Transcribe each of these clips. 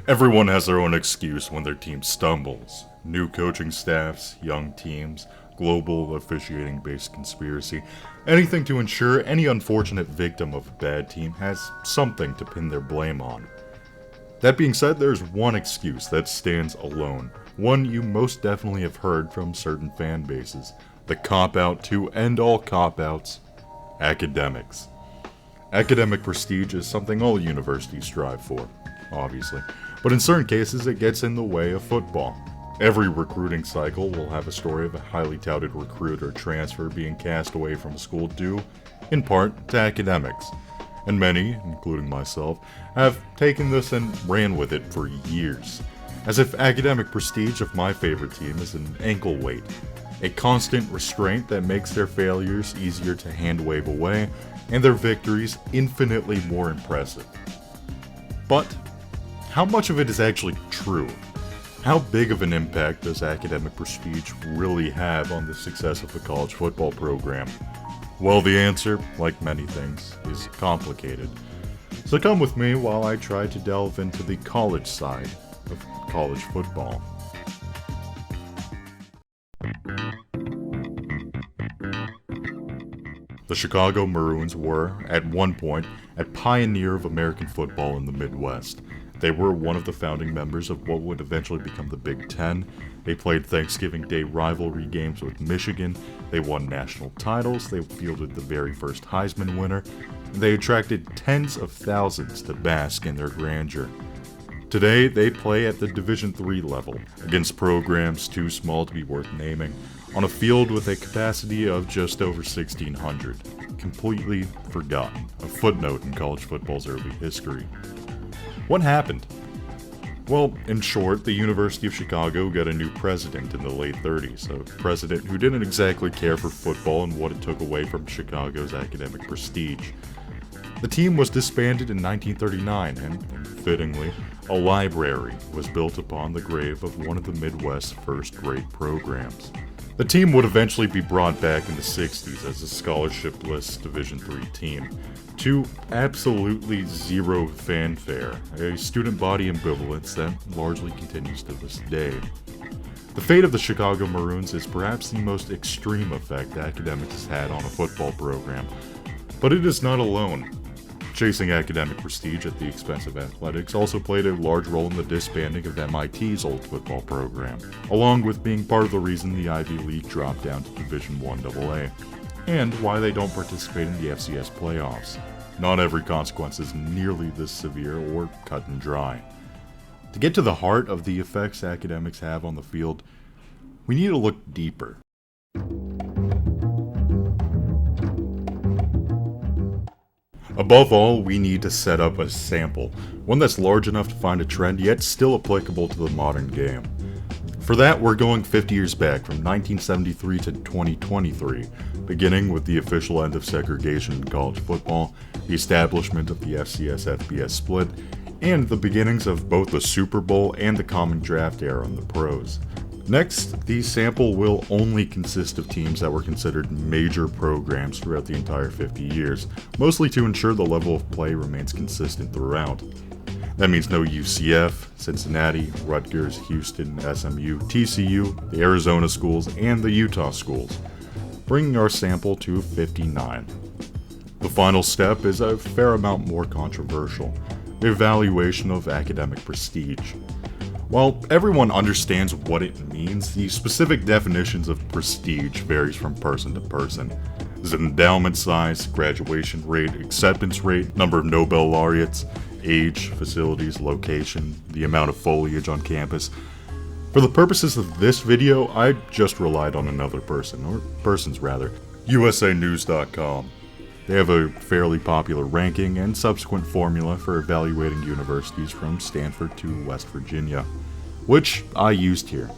Everyone has their own excuse when their team stumbles. New coaching staffs, young teams, global officiating-based conspiracy. Anything to ensure any unfortunate victim of a bad team has something to pin their blame on. That being said, there's one excuse that stands alone. One you most definitely have heard from certain fan bases. The cop-out to end all cop-outs. Academics. Academic prestige is something all universities strive for, obviously. But in certain cases, it gets in the way of football. Every recruiting cycle will have a story of a highly touted recruit or transfer being cast away from a school due, in part, to academics. And many, including myself, have taken this and ran with it for years. As if academic prestige of my favorite team is an ankle weight. A constant restraint that makes their failures easier to hand-wave away, and their victories infinitely more impressive. But how much of it is actually true? How big of an impact does academic prestige really have on the success of a college football program? Well, the answer, like many things, is complicated. So come with me while I try to delve into the college side of college football. The Chicago Maroons were, at one point, a pioneer of American football in the Midwest. They were one of the founding members of what would eventually become the Big Ten. They played Thanksgiving Day rivalry games with Michigan. They won national titles. They fielded the very first Heisman winner. And they attracted tens of thousands to bask in their grandeur. Today, they play at the Division III level, against programs too small to be worth naming, on a field with a capacity of just over 1,600. Completely forgotten, a footnote in college football's early history. What happened? Well, in short, the University of Chicago got a new president in the late 30s, a president who didn't exactly care for football and what it took away from Chicago's academic prestige. The team was disbanded in 1939, and, fittingly, a library was built upon the grave of one of the Midwest's first-rate programs. The team would eventually be brought back in the 60s as a scholarship-less Division III team, to absolutely zero fanfare, a student body ambivalence that largely continues to this day. The fate of the Chicago Maroons is perhaps the most extreme effect academics has had on a football program, but it is not alone. Chasing academic prestige at the expense of athletics also played a large role in the disbanding of MIT's old football program, along with being part of the reason the Ivy League dropped down to Division I AA, and why they don't participate in the FCS playoffs. Not every consequence is nearly this severe or cut and dry. To get to the heart of the effects academics have on the field, we need to look deeper. Above all, we need to set up a sample, one that's large enough to find a trend yet still applicable to the modern game. For that, we're going 50 years back, from 1973 to 2023, beginning with the official end of segregation in college football, the establishment of the FCS-FBS split, and the beginnings of both the Super Bowl and the common draft era in the pros. Next, the sample will only consist of teams that were considered major programs throughout the entire 50 years, mostly to ensure the level of play remains consistent throughout. That means no UCF, Cincinnati, Rutgers, Houston, SMU, TCU, the Arizona schools, and the Utah schools, bringing our sample to 59. The final step is a fair amount more controversial: the evaluation of academic prestige. While everyone understands what it means, the specific definitions of prestige varies from person to person. Is it endowment size, graduation rate, acceptance rate, number of Nobel laureates, age, facilities, location, the amount of foliage on campus? For the purposes of this video, I just relied on another person, or persons rather, USAnews.com. They have a fairly popular ranking and subsequent formula for evaluating universities from Stanford to West Virginia, which I used here.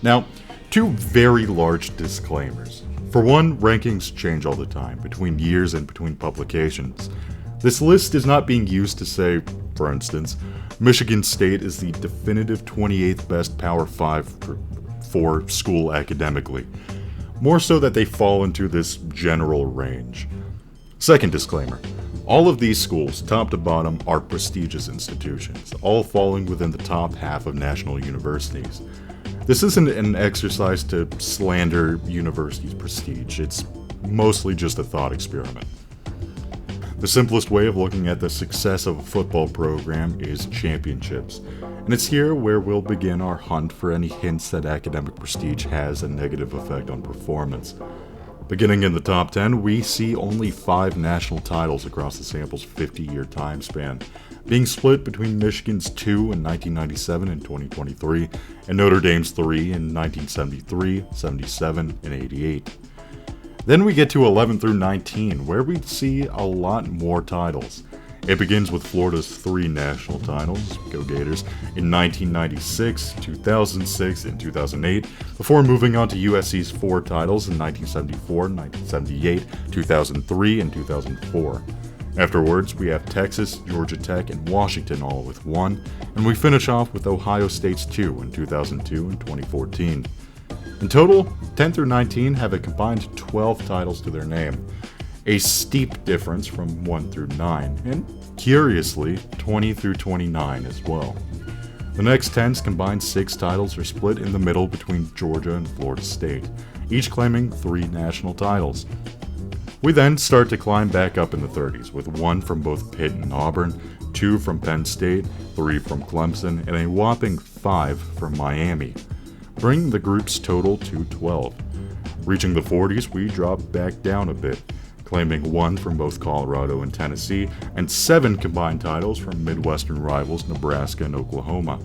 Now, two very large disclaimers. For one, rankings change all the time, between years and between publications. This list is not being used to say, for instance, Michigan State is the definitive 28th best Power 5 for school academically. More so that they fall into this general range. Second disclaimer, All of these schools, top to bottom, are prestigious institutions, all falling within the top half of national universities. This isn't an exercise to slander universities' prestige, it's mostly just a thought experiment. The simplest way of looking at the success of a football program is championships, and it's here where we'll begin our hunt for any hints that academic prestige has a negative effect on performance. Beginning in the top 10, we see only 5 national titles across the sample's 50-year time span, being split between Michigan's 2 in 1997 and 2023, and Notre Dame's 3 in 1973, 77, and 88. Then we get to 11 through 19, where we see a lot more titles. It begins with Florida's 3 national titles, go Gators, in 1996, 2006, and 2008, before moving on to USC's 4 titles in 1974, 1978, 2003, and 2004. Afterwards, we have Texas, Georgia Tech, and Washington all with 1, and we finish off with Ohio State's 2 in 2002 and 2014. In total, 10 through 19 have a combined 12 titles to their name, a steep difference from 1 through 9, and curiously, 20 through 29 as well. The next 10's combined 6 titles are split in the middle between Georgia and Florida State, each claiming 3 national titles. We then start to climb back up in the 30s, with 1 from both Pitt and Auburn, 2 from Penn State, 3 from Clemson, and a whopping 5 from Miami, bringing the group's total to 12. Reaching the 40s, we drop back down a bit, claiming 1 from both Colorado and Tennessee, and 7 combined titles from Midwestern rivals Nebraska and Oklahoma,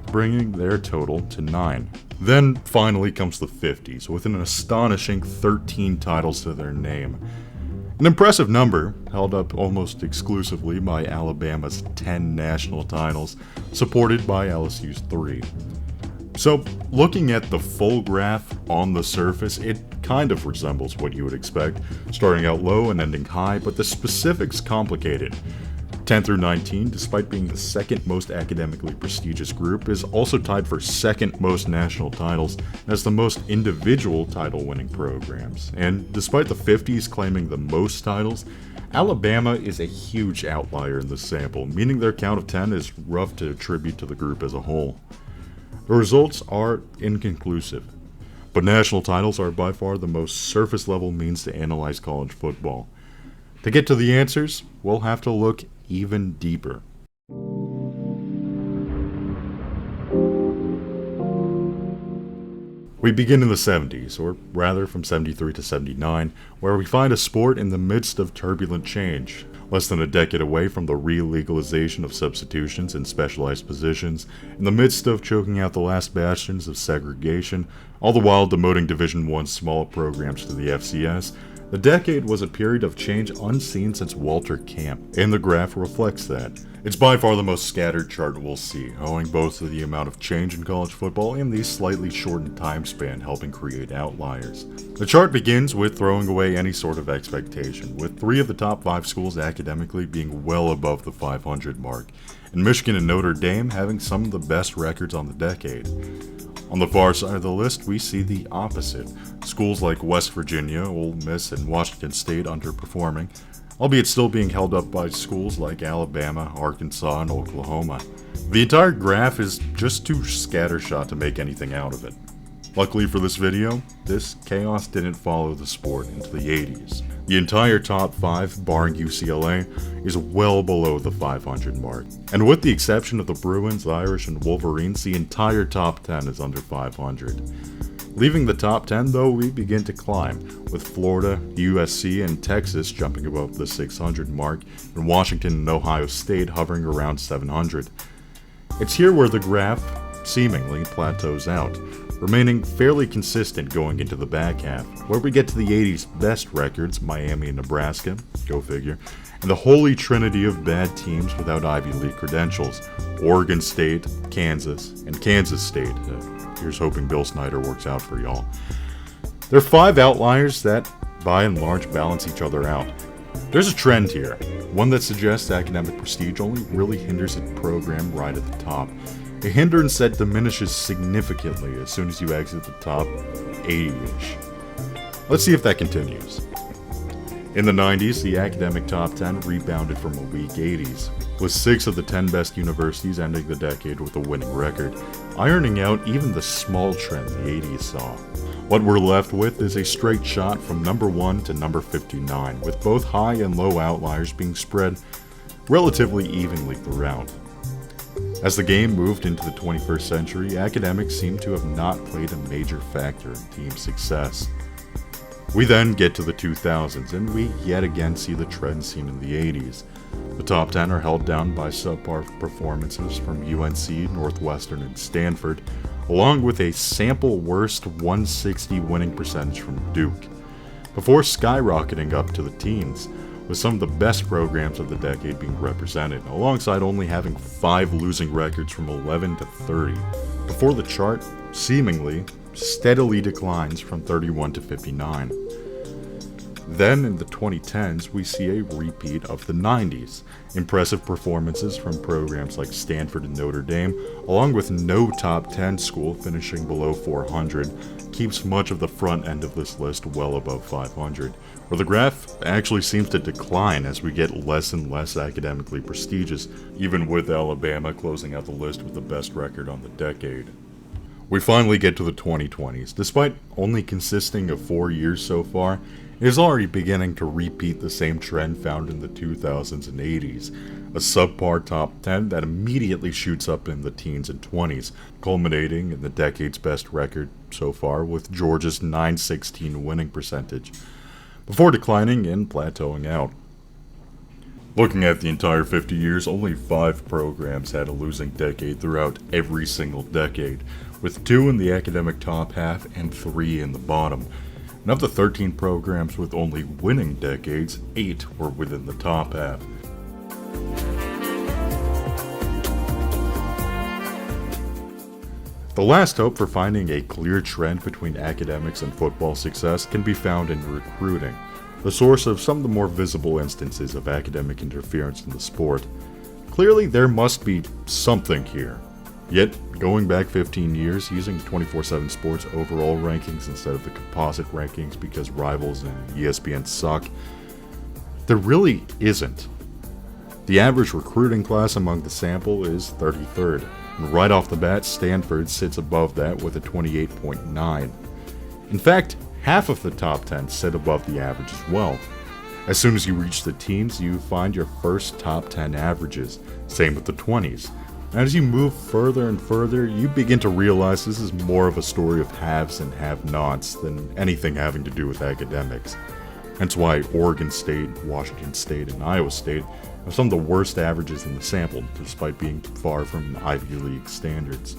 bringing their total to 9. Then finally comes the 50s, with an astonishing 13 titles to their name. An impressive number, held up almost exclusively by Alabama's 10 national titles, supported by LSU's 3. So, looking at the full graph on the surface, it kind of resembles what you would expect, starting out low and ending high, but the specifics complicated. 10 through 19, despite being the second most academically prestigious group, is also tied for second most national titles and has the most individual title-winning programs. And despite the 50s claiming the most titles, Alabama is a huge outlier in the sample, meaning their count of 10 is rough to attribute to the group as a whole. The results are inconclusive, but national titles are by far the most surface-level means to analyze college football. To get to the answers, we'll have to look even deeper. We begin in the 70s, or rather from 73 to 79, where we find a sport in the midst of turbulent change. Less than a decade away from the re-legalization of substitutions in specialized positions, in the midst of choking out the last bastions of segregation, all the while demoting Division I small programs to the FCS, the decade was a period of change unseen since Walter Camp, and the graph reflects that. It's by far the most scattered chart we'll see, owing both to the amount of change in college football and the slightly shortened time span helping create outliers. The chart begins with throwing away any sort of expectation, with 3 of the top 5 schools academically being well above the 500 mark, and Michigan and Notre Dame having some of the best records on the decade. On the far side of the list, we see the opposite. Schools like West Virginia, Ole Miss, and Washington State underperforming, albeit still being held up by schools like Alabama, Arkansas, and Oklahoma. The entire graph is just too scattershot to make anything out of it. Luckily for this video, this chaos didn't follow the sport into the 80s. The entire top 5, barring UCLA, is well below the 500 mark. And with the exception of the Bruins, Irish, and Wolverines, the entire top 10 is under 500. Leaving the top 10 though, we begin to climb, with Florida, USC, and Texas jumping above the 600 mark, and Washington and Ohio State hovering around 700. It's here where the graph seemingly plateaus out, remaining fairly consistent going into the back half, where we get to the 80s best records, Miami and Nebraska, go figure, and the holy trinity of bad teams without Ivy League credentials, Oregon State, Kansas, and Kansas State. Here's hoping Bill Snyder works out for y'all. There are 5 outliers that, by and large, balance each other out. There's a trend here, one that suggests academic prestige only really hinders a program right at the top. A hindrance that diminishes significantly as soon as you exit the top 80-ish. Let's see if that continues. In the 90s, the academic top 10 rebounded from a weak 80s, with 6 of the 10 best universities ending the decade with a winning record, ironing out even the small trend the 80s saw. What we're left with is a straight shot from number 1 to number 59, with both high and low outliers being spread relatively evenly throughout. As the game moved into the 21st century, academics seem to have not played a major factor in team success. We then get to the 2000s, and we yet again see the trend seen in the 80s. The top 10 are held down by subpar performances from UNC, Northwestern, and Stanford, along with a sample worst 160 winning percentage from Duke, before skyrocketing up to the teens, with some of the best programs of the decade being represented, alongside only having 5 losing records from 11 to 30, before the chart, seemingly, steadily declines from 31 to 59. Then in the 2010s, we see a repeat of the 90s. Impressive performances from programs like Stanford and Notre Dame, along with no top 10 school finishing below 400, keeps much of the front end of this list well above 500, where the graph actually seems to decline as we get less and less academically prestigious, even with Alabama closing out the list with the best record on the decade. We finally get to the 2020s. Despite only consisting of 4 years so far, it is already beginning to repeat the same trend found in the 2000s and 80s, a subpar top 10 that immediately shoots up in the teens and 20s, culminating in the decade's best record so far with Georgia's .916 winning percentage, before declining and plateauing out. Looking at the entire 50 years, only 5 programs had a losing decade throughout every single decade, with 2 in the academic top half and 3 in the bottom. And of the 13 programs with only winning decades, 8 were within the top half. The last hope for finding a clear trend between academics and football success can be found in recruiting, the source of some of the more visible instances of academic interference in the sport. Clearly, there must be something here. Yet, going back 15 years, using 24/7 Sports overall rankings instead of the composite rankings because Rivals and ESPN suck, there really isn't. The average recruiting class among the sample is 33rd, and right off the bat, Stanford sits above that with a 28.9. In fact, half of the top 10 sit above the average as well. As soon as you reach the teens, you find your first top 10 averages, same with the 20s. As you move further and further, you begin to realize this is more of a story of haves and have-nots than anything having to do with academics. Hence why Oregon State, Washington State, and Iowa State have some of the worst averages in the sample, despite being far from Ivy League standards.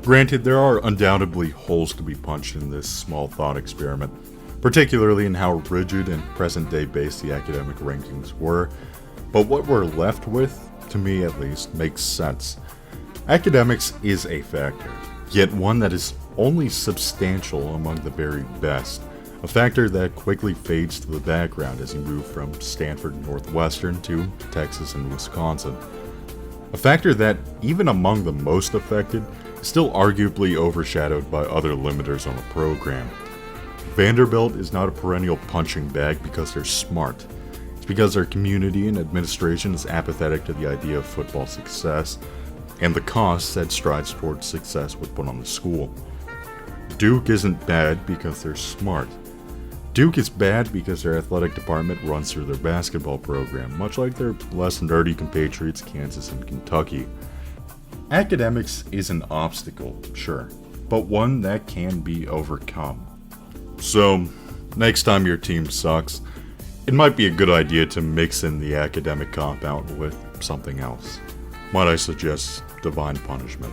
Granted, there are undoubtedly holes to be punched in this small thought experiment, particularly in how rigid and present-day based the academic rankings were, but what we're left with, to me at least, makes sense. Academics is a factor, yet one that is only substantial among the very best, a factor that quickly fades to the background as you move from Stanford and Northwestern to Texas and Wisconsin. A factor that, even among the most affected, is still arguably overshadowed by other limiters on the program. Vanderbilt is not a perennial punching bag because they're smart. Because their community and administration is apathetic to the idea of football success and the costs that strides towards success would put on the school. Duke isn't bad because they're smart. Duke is bad because their athletic department runs through their basketball program, much like their less nerdy compatriots Kansas and Kentucky. Academics is an obstacle, sure, but one that can be overcome. So, next time your team sucks, it might be a good idea to mix in the academic cop-out with something else. Might I suggest divine punishment?